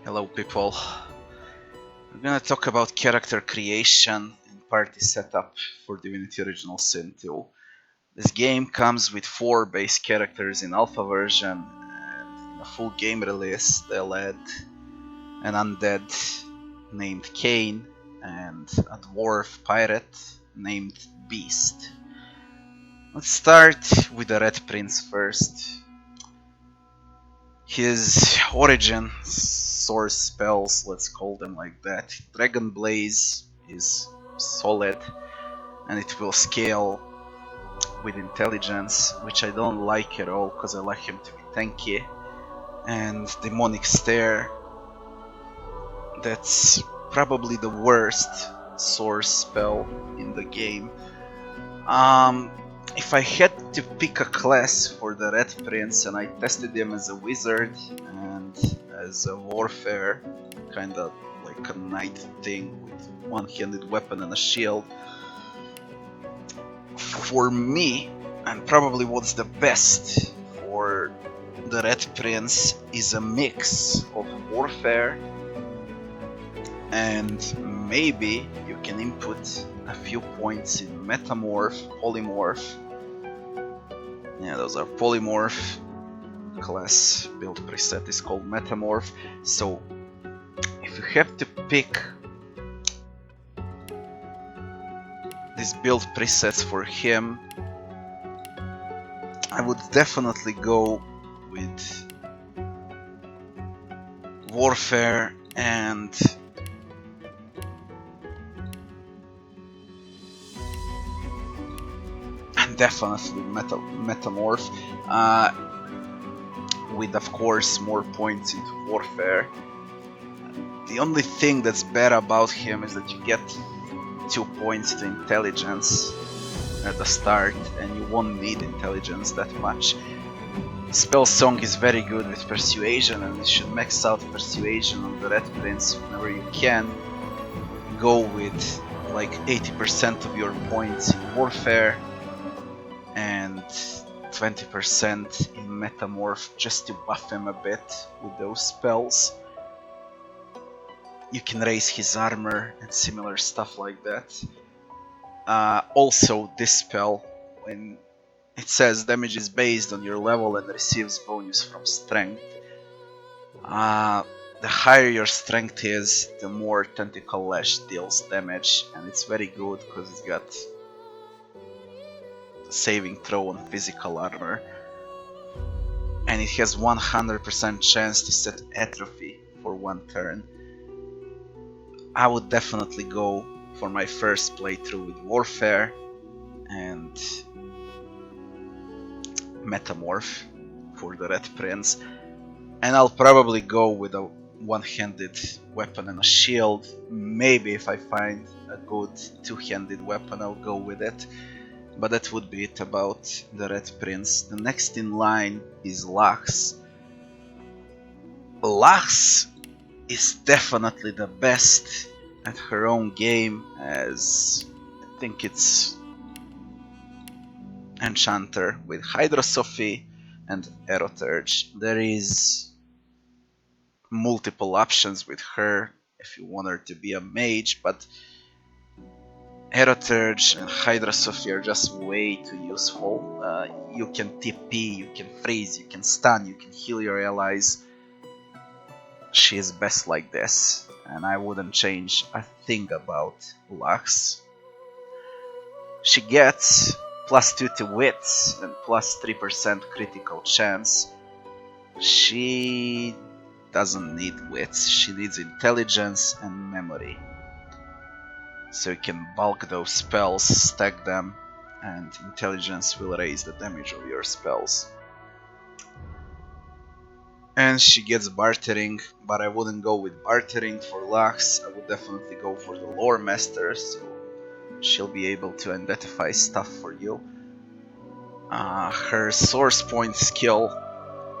Hello people, we're gonna talk about character creation and party setup for Divinity Original Sin 2. This game comes with 4 base characters in alpha version, and in a full game release they'll add an undead named Cain and a dwarf pirate named Beast. Let's start with the Red Prince first. His origin source spells, let's call them like that. Dragon Blaze is solid and it will scale with intelligence, which I don't like at all because I like him to be tanky. And Demonic Stare, that's probably the worst source spell in the game. If I had to pick a class for the Red Prince, and I tested him as a wizard and as a warfare, kinda like a knight thing with one-handed weapon and a shield. For me, and probably what's the best for the Red Prince is a mix of warfare and maybe you can input a few points in Metamorph, Polymorph. Yeah, those are Polymorph. Class build preset is called Metamorph. So if you have to pick these build presets for him, I would definitely go with Warfare and definitely Metamorph, with of course more points into Warfare. The only thing that's bad about him is that you get 2 points to Intelligence at the start and you won't need Intelligence that much. Spell Song is very good with Persuasion and you should max out Persuasion on the Red Prince whenever you can. Go with like 80% of your points in Warfare and 20% in Metamorph just to buff him a bit with those spells. You can raise his armor and similar stuff like that. Also, this spell, when it says damage is based on your level and receives bonus from strength, the higher your strength is, the more Tentacle Lash deals damage, and it's very good because it's got saving throw on physical armor, and it has 100% chance to set Atrophy for 1 turn. I would definitely go for my first playthrough with Warfare and Metamorph for the Red Prince, and I'll probably go with a one-handed weapon and a shield. Maybe if I find a good two-handed weapon I'll go with it, but that would be it about the Red Prince. The next in line is Lux. Lux is definitely the best at her own game, as I think it's Enchanter with Hydrosophy and Aeroturge. There is multiple options with her if you want her to be a mage, but Aeroturge and Hydrosophy are just way too useful. You can TP, you can freeze, you can stun, you can heal your allies. She is best like this, and I wouldn't change a thing about Lux. She gets +2 to wits and +3% critical chance. She doesn't need wits, she needs intelligence and memory. So you can bulk those spells, stack them, and intelligence will raise the damage of your spells. And she gets bartering, but I wouldn't go with bartering for Lux. I would definitely go for the Lore Master, so she'll be able to identify stuff for you. Her source point skill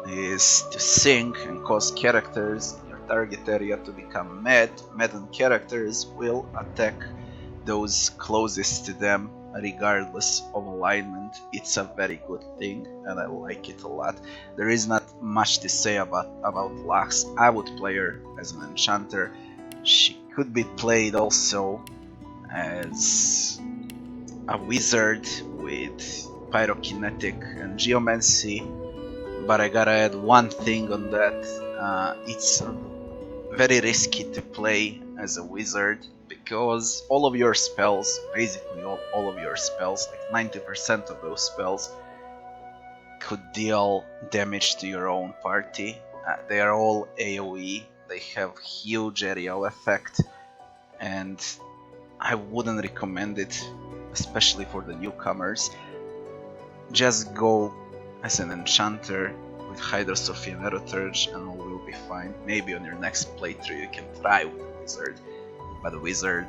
is to sing and cause characters in your target area to become mad. Maddened characters will attack those closest to them regardless of alignment. It's a very good thing, and I like it a lot. There is not much to say about Lux. I would play her as an enchanter. She could be played also as a wizard with Pyrokinetic and Geomancy, but I gotta add one thing on that. It's very risky to play as a wizard because all of your spells, basically all of your spells, like 90% of those spells, could deal damage to your own party. They are all AoE, they have huge aerial effect, and I wouldn't recommend it, especially for the newcomers. Just go as an enchanter with Hydrosophia and Eroturge and all will be fine. Maybe on your next playthrough you can try with the wizard, but the wizard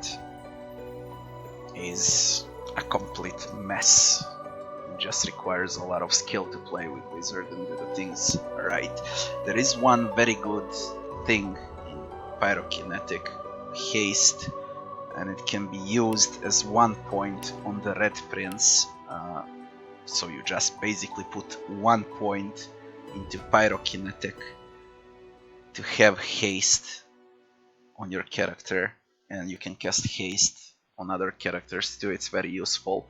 is a complete mess. It just requires a lot of skill to play with wizard and do the things right. There is one very good thing in Pyrokinetic Haste, and it can be used as 1 point on the Red Prince. So you just basically put 1 point into Pyrokinetic to have haste on your character, and you can cast haste on other characters too. It's very useful.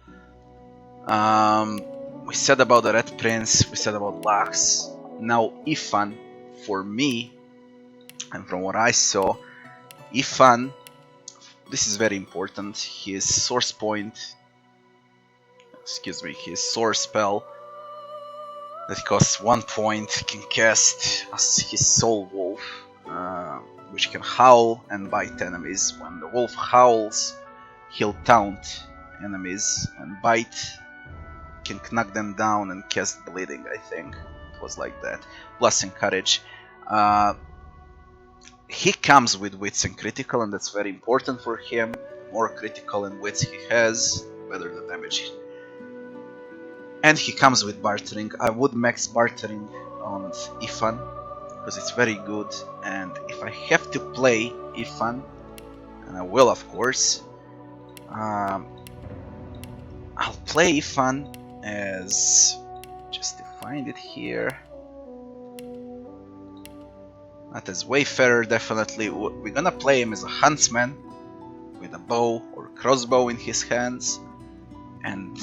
We said about the Red Prince, we said about Lux. Now Ifan, for me, and from what I saw, Ifan, this is very important. His source point, his source spell that costs 1 point can cast as his Soul Wolf, which can howl and bite enemies. When the wolf howls, he'll taunt enemies, and bite can knock them down and cast bleeding, I think. It was like that. Plus encourage. He comes with wits and critical, and that's very important for him. The more critical and wits he has, the better the damage. And he comes with bartering. I would max bartering on Ifan because it's very good, and if I have to play Ifan, and I will of course, I'll play Ifan as, just to find it here, not as Wayfarer definitely. We're gonna play him as a Huntsman with a bow or crossbow in his hands, and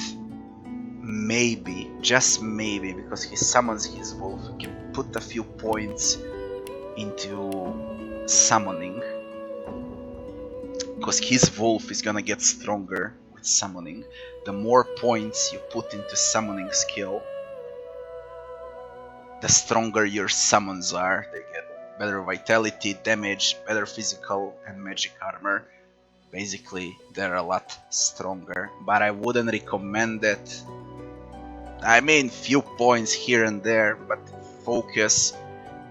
maybe, just maybe, because he summons his wolf, he can put a few points into summoning, because his wolf is gonna get stronger with summoning. The more points you put into summoning skill, the stronger your summons are. They get better vitality, damage, better physical and magic armor. Basically, they're a lot stronger, but I wouldn't recommend it. I mean, few points here and there, but focus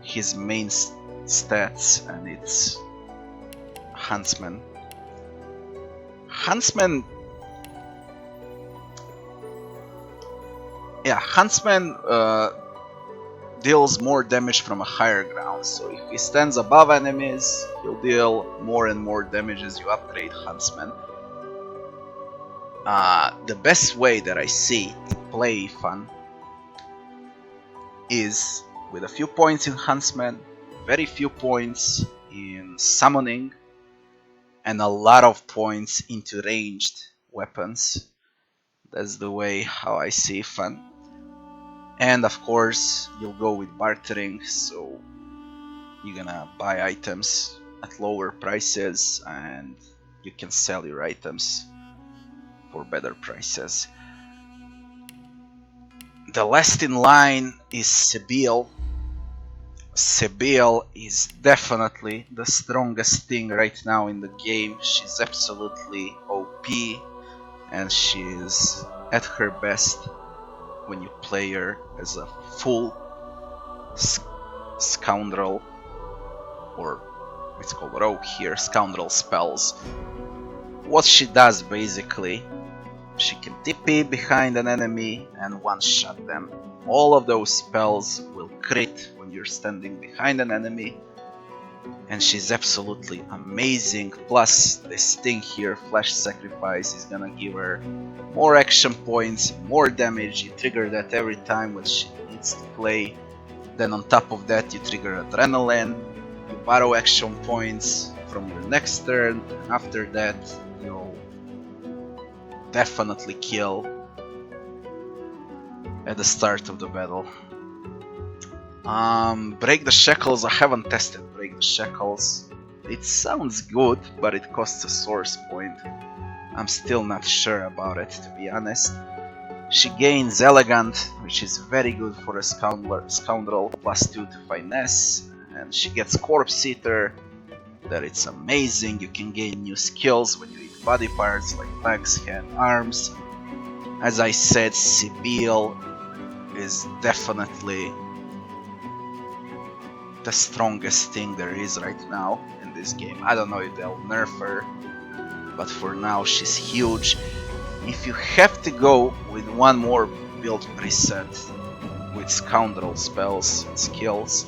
his main stats, and it's Huntsman. Huntsman, yeah, Huntsman deals more damage from a higher ground, so if he stands above enemies, he'll deal more and more damage as you upgrade Huntsman. The best way that I see to play Ifan is with a few points in Huntsman, very few points in summoning, and a lot of points into ranged weapons. That's the way how I see Ifan. And of course, you'll go with bartering, so you're gonna buy items at lower prices and you can sell your items for better prices. The last in line is Sabeel. Sabeel is definitely the strongest thing right now in the game. She's absolutely OP, and she's at her best when you play her as a full scoundrel, or it's called rogue here, scoundrel spells. What she does basically, she can TP behind an enemy and one-shot them. All of those spells will crit when you're standing behind an enemy, and she's absolutely amazing. Plus this thing here, Flash Sacrifice, is gonna give her more action points, more damage. You trigger that every time when she needs to play. Then on top of that you trigger Adrenaline, you borrow action points from your next turn, and after that you'll definitely kill at the start of the battle. Break the Shackles, I haven't tested Break the Shackles. It sounds good, but it costs a source point. I'm still not sure about it, to be honest. She gains Elegant, which is very good for a scoundrel, +2 to Finesse, and she gets Corpse Eater, that it's amazing. You can gain new skills when you eat body parts like legs, hand, arms. As I said, Sabeel is definitely the strongest thing there is right now in this game. I don't know if they'll nerf her, but for now she's huge. If you have to go with one more build preset with scoundrel spells and skills,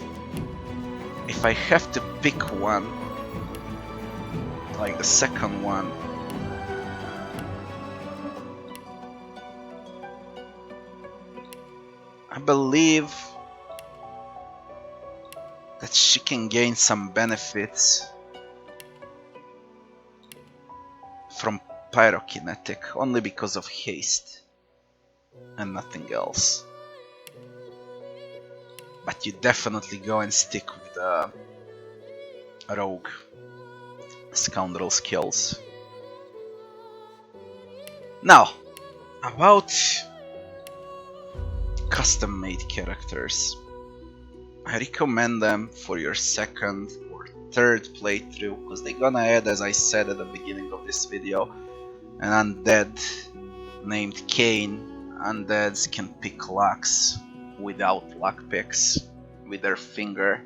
if I have to pick one, like the second one, I believe that she can gain some benefits from Pyrokinetic only because of haste and nothing else. But you definitely go and stick with the rogue scoundrel skills. Now, about custom made characters. I recommend them for your second or third playthrough, because they're gonna add, as I said at the beginning of this video, an undead named Kane. Undeads can pick locks without lockpicks with their finger,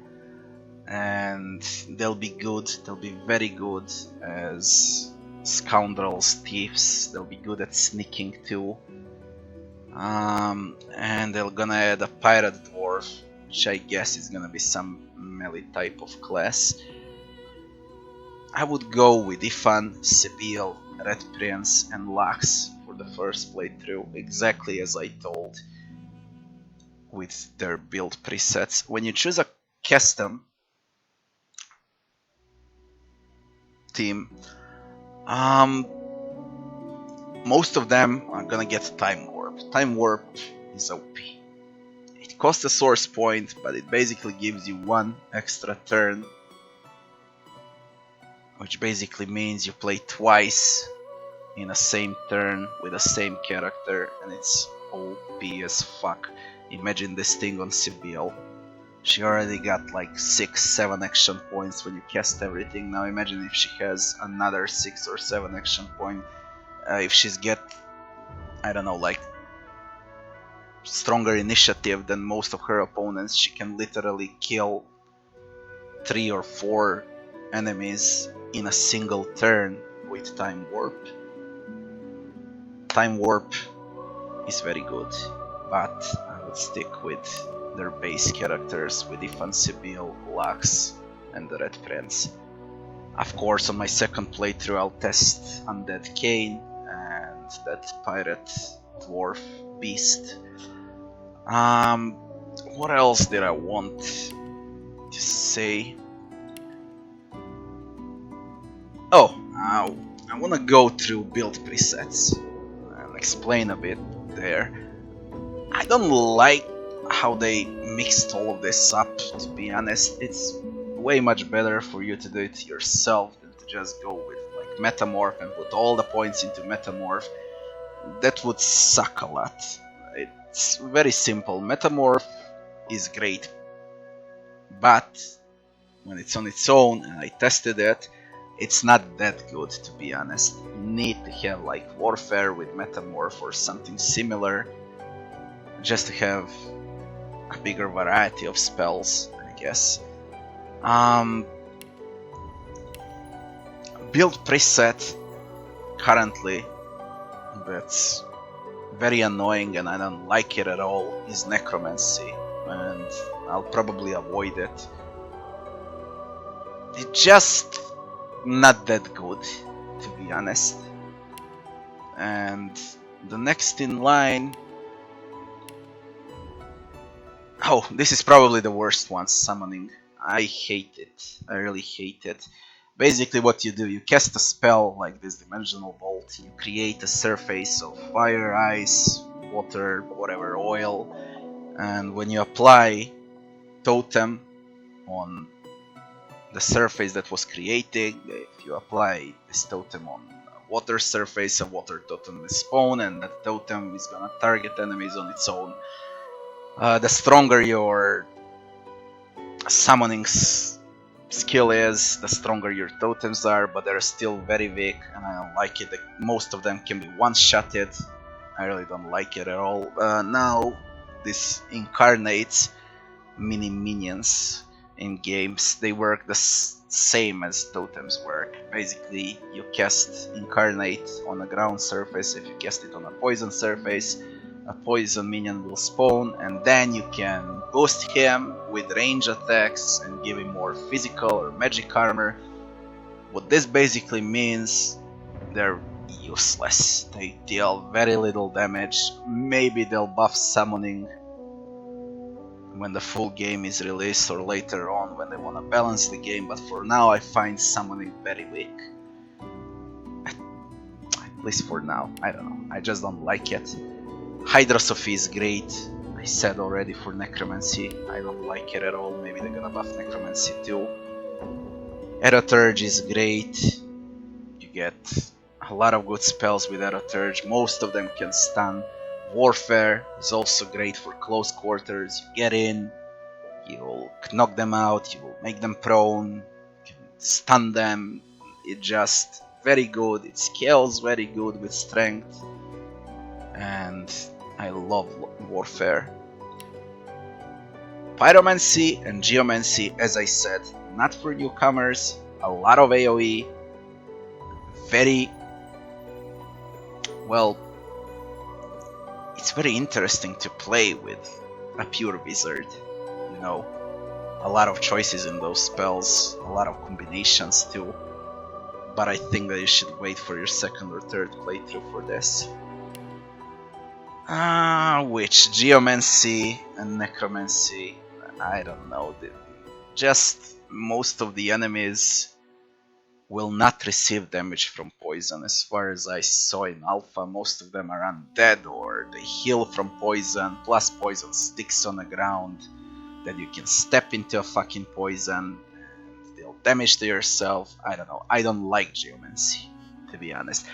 and they'll be good, they'll be very good as scoundrels, thieves. They'll be good at sneaking too. And they're gonna add a pirate dwarf, which I guess is gonna be some melee type of class. I would go with Ifan, Sabeel, Red Prince and Lux for the first playthrough, exactly as I told with their build presets. When you choose a custom team, most of them are gonna get Time Warp. Time Warp is OP. It costs a source point, but it basically gives you one extra turn, which basically means you play twice in the same turn with the same character, and it's OP as fuck. Imagine this thing on Sabeel. She already got like 6-7 action points when you cast everything. Now imagine if she has another 6 or 7 action points. If she's get, I don't know, like stronger initiative than most of her opponents, she can literally kill 3 or 4 enemies in a single turn with Time Warp. Time Warp is very good, but I would stick with their base characters with Ifan, Sabeel, Lux and the Red Prince. Of course, on my second playthrough I'll test Undead Kane and that Pirate Dwarf Beast. What else did I want to say? Oh, I want to go through build presets and explain a bit there. I don't like how they mixed all of this up, to be honest. It's way much better for you to do it yourself than to just go with like Metamorph and put all the points into Metamorph. That would suck a lot. It's very simple. Metamorph is great, but when it's on its own, and I tested it, it's not that good, to be honest. You need to have like Warfare with Metamorph or something similar, just to have a bigger variety of spells, I guess. Build preset currently that's very annoying and I don't like it at all is Necromancy, and I'll probably avoid it. It's just not that good, to be honest. And the next in line... Oh, this is probably the worst one, summoning. I hate it. I really hate it. Basically what you do, you cast a spell like this Dimensional Bolt, you create a surface of fire, ice, water, whatever, oil, and when you apply Totem on the surface that was created, if you apply this Totem on a water surface, a water totem will spawn, and that totem is gonna target enemies on its own. The stronger your summoning skill is, the stronger your totems are, but they're still very weak, and I don't like it. Most of them can be one-shotted. I really don't like it at all. Now, this incarnates minions in games. They work the same as totems work. Basically, you cast incarnate on a ground surface. If you cast it on a poison surface, a poison minion will spawn, and then you can boost him with range attacks and give him more physical or magic armor. What this basically means, they're useless. They deal very little damage. Maybe they'll buff summoning when the full game is released, or later on when they want to balance the game, but for now I find summoning very weak. At least for now, I don't know, I just don't like it. Hydrosophy is great, I said already for Necromancy, I don't like it at all, maybe they're gonna buff Necromancy too. Aeroturge is great, you get a lot of good spells with Aeroturge, most of them can stun. Warfare is also great for close quarters, you get in, you'll knock them out, you will make them prone, you can stun them, it's just very good, it scales very good with strength, and I love Warfare. Pyromancy and Geomancy, as I said, not for newcomers, a lot of AoE, very... well, it's very interesting to play with a pure wizard, you know, a lot of choices in those spells, a lot of combinations too, but I think that you should wait for your second or third playthrough for this. Which Geomancy and Necromancy, I don't know, just most of the enemies will not receive damage from poison. As far as I saw in Alpha, most of them are undead or they heal from poison, plus poison sticks on the ground that you can step into a fucking poison and deal damage to yourself. I don't know, I don't like Geomancy, to be honest.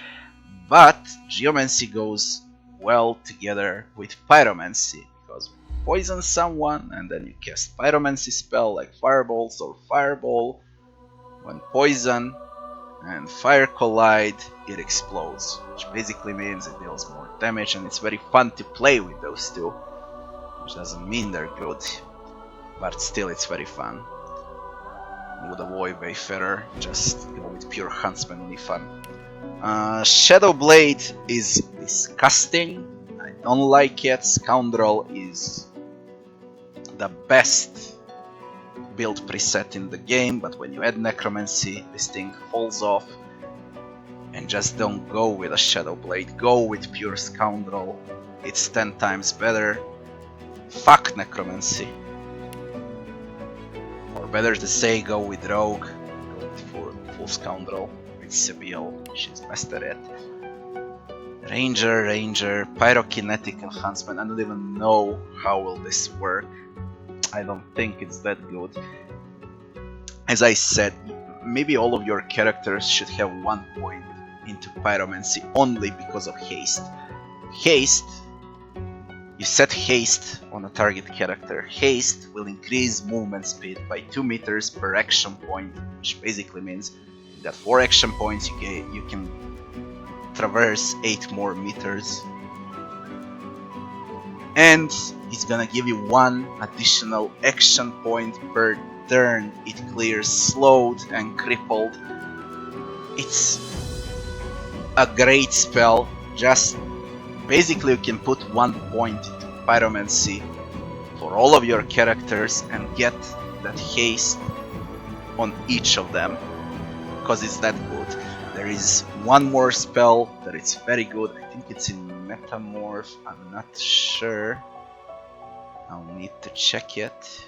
But Geomancy goes well together with Pyromancy, because you poison someone and then you cast Pyromancy spell like Fireballs or Fireball. When poison and fire collide, it explodes, which basically means it deals more damage, and it's very fun to play with those two, which doesn't mean they're good, but still it's very fun. Would avoid Wayfarer, just go with pure Huntsman, only fun. Shadow Blade is disgusting, I don't like it. Scoundrel is the best build preset in the game, but when you add Necromancy, this thing falls off. And just don't go with a Shadow Blade, go with pure Scoundrel, it's 10 times better. Fuck Necromancy. Or better to say, go with Rogue, go with full Scoundrel, with Sabeel, she's best at it. Ranger, Pyrokinetic and Huntsman, I don't even know how will this work. I don't think it's that good. As I said, maybe all of your characters should have 1 point into Pyromancy only because of Haste. Haste, you set Haste on a target character. Haste will increase movement speed by 2 meters per action point, which basically means that 4 action points you can traverse 8 more meters. And it's gonna give you 1 additional action point per turn. It clears slowed and crippled. It's a great spell. Just basically you can put 1 point into Pyromancy for all of your characters and get that haste on each of them, because it's that good. There is one more spell that is very good. I think it's in Metamorph. I'm not sure. I'll need to check it.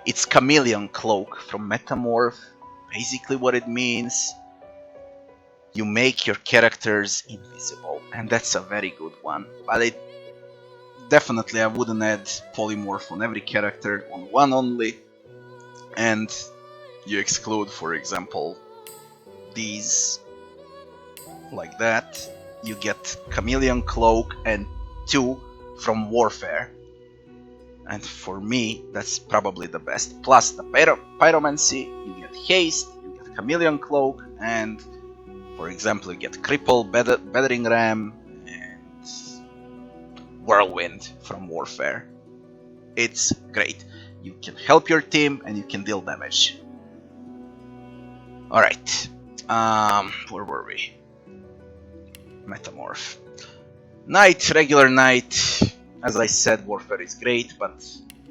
It's Chameleon Cloak from Metamorph. Basically what it means, you make your characters invisible, and that's a very good one. But definitely I wouldn't add Polymorph on every character, on one only, and you exclude, for example, these, like that. You get Chameleon Cloak and 2 from Warfare. And for me, that's probably the best. Plus the Pyromancy, you get Haste, you get Chameleon Cloak, and for example, you get Cripple, Battering Ram, and Whirlwind from Warfare. It's great. You can help your team and you can deal damage. Alright. Where were we? Metamorph. Knight, regular Knight. As I said, Warfare is great, but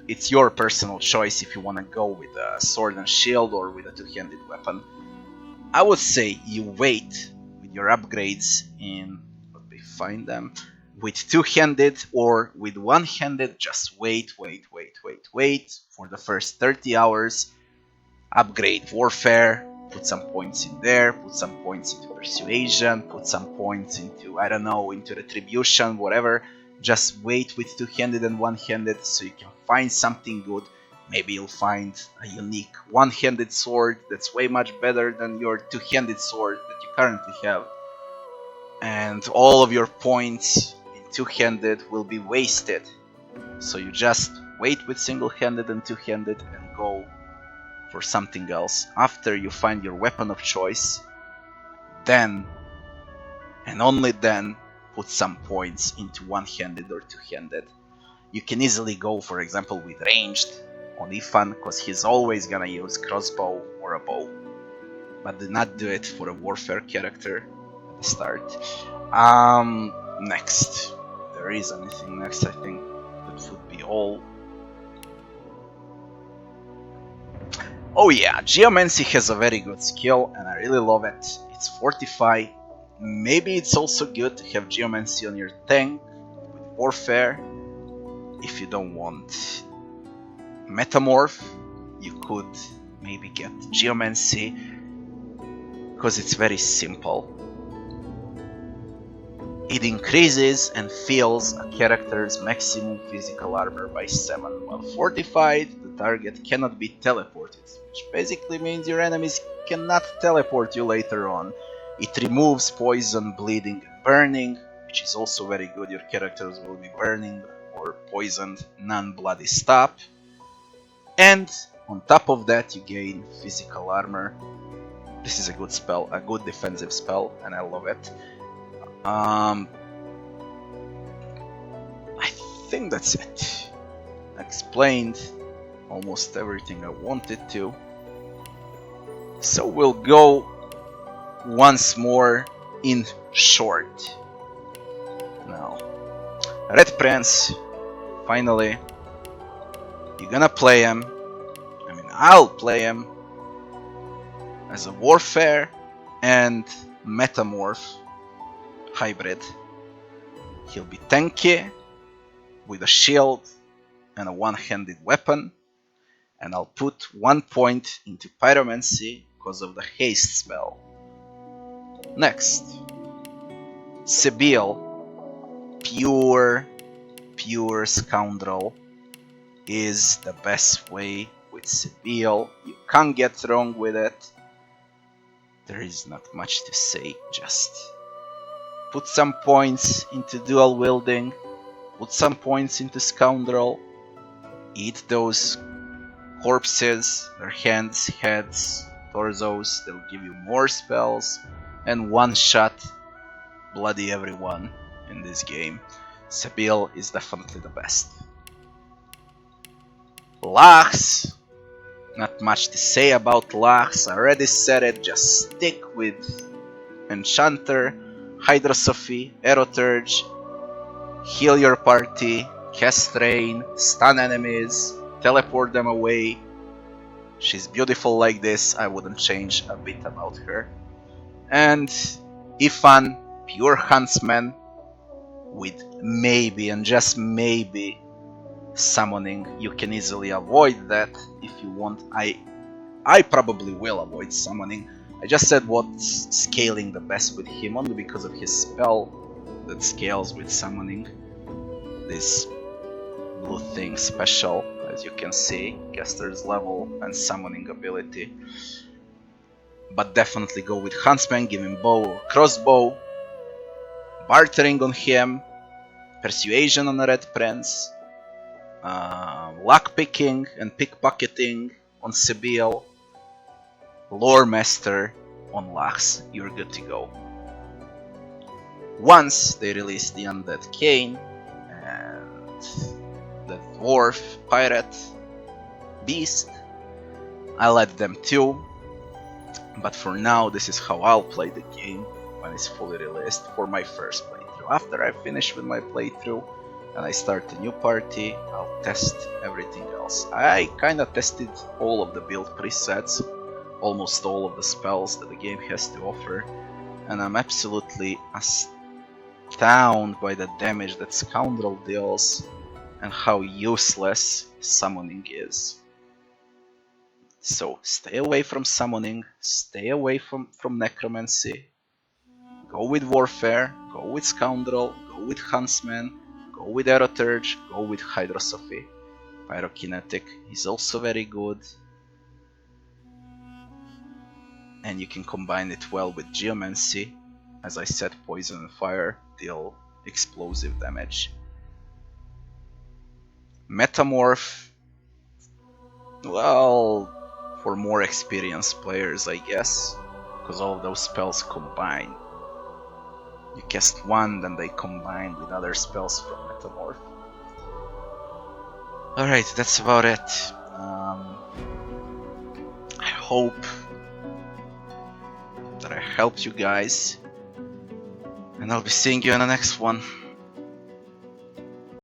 it's your personal choice if you want to go with a sword and shield or with a two-handed weapon. I would say you wait with your upgrades in, let me find them, with two-handed or with one-handed. Just wait for the first 30 hours, upgrade Warfare, put some points in there, put some points into Persuasion, put some points into, I don't know, into Retribution, whatever. Just wait with two-handed and one-handed so you can find something good. Maybe you'll find a unique one-handed sword that's way much better than your two-handed sword that you currently have. And all of your points in two-handed will be wasted. So you just wait with single-handed and two-handed and go for something else. After you find your weapon of choice, then, and only then, put some points into one-handed or two-handed. You can easily go, for example, with ranged on Ifan, because he's always gonna use crossbow or a bow. But do not do it for a Warfare character at the start. Next. If there is anything next, I think that would be all. Oh yeah, Geomancy has a very good skill, and I really love it. It's Fortify. Maybe it's also good to have Geomancy on your tank with Warfare. If you don't want Metamorph, you could maybe get Geomancy, because it's very simple. It increases and fills a character's maximum physical armor by 7. While fortified, the target cannot be teleported, which basically means your enemies cannot teleport you later on. It removes poison, bleeding, and burning, which is also very good. Your characters will be burning or poisoned, non-bloody stop. And on top of that, you gain physical armor. This is a good spell, a good defensive spell, and I love it. I think that's it. I explained almost everything I wanted to. So we'll go once more in short. Now, Red Prince, finally, you're gonna play him. I mean, I'll play him as a Warfare and Metamorph hybrid. He'll be tanky with a shield and a one-handed weapon, and I'll put 1 point into Pyromancy because of the haste spell. Next, Sabeel, pure scoundrel, is the best way with Sabeel. You can't get wrong with it. There is not much to say, just put some points into dual wielding, put some points into scoundrel, eat those corpses, their hands, heads, torsos, they'll give you more spells, and one shot bloody everyone in this game. Sabeel is definitely the best. Lachs, not much to say about Lachs, I already said it, just stick with Enchanter, Hydrosophy, Aeroturge, heal your party, cast Rain, stun enemies, teleport them away, She's beautiful like this, I wouldn't change a bit about her. And Ifan, pure Huntsman, with maybe and just maybe summoning. You can easily avoid that if you want. I probably will avoid summoning. I just said what's scaling the best with him only because of his spell that scales with summoning. This blue thing special, as you can see, caster's level and summoning ability. But definitely go with Huntsman, give him bow or crossbow, bartering on him, persuasion on a red prince, lock picking and pickpocketing on Sabeel, lore master on Lax. You're good to go. Once they release the undead Cain and the dwarf pirate beast, I let them too. But for now, this is how I'll play the game when it's fully released for my first playthrough. After I finish with my playthrough and I start a new party, I'll test everything else. I kinda tested all of the build presets, almost all of the spells that the game has to offer, and I'm absolutely astounded by the damage that Scoundrel deals and how useless summoning is. So stay away from summoning, stay away from Necromancy, go with Warfare, go with Scoundrel, go with Huntsman, go with Aeroturge, go with Hydrosophy. Pyrokinetic is also very good, and you can combine it well with Geomancy. As I said, Poison and Fire deal explosive damage. Metamorph, well, for more experienced players, I guess, because all of those spells combine. You cast one, then they combine with other spells from Metamorph. Alright, that's about it. I hope that I helped you guys, and I'll be seeing you in the next one.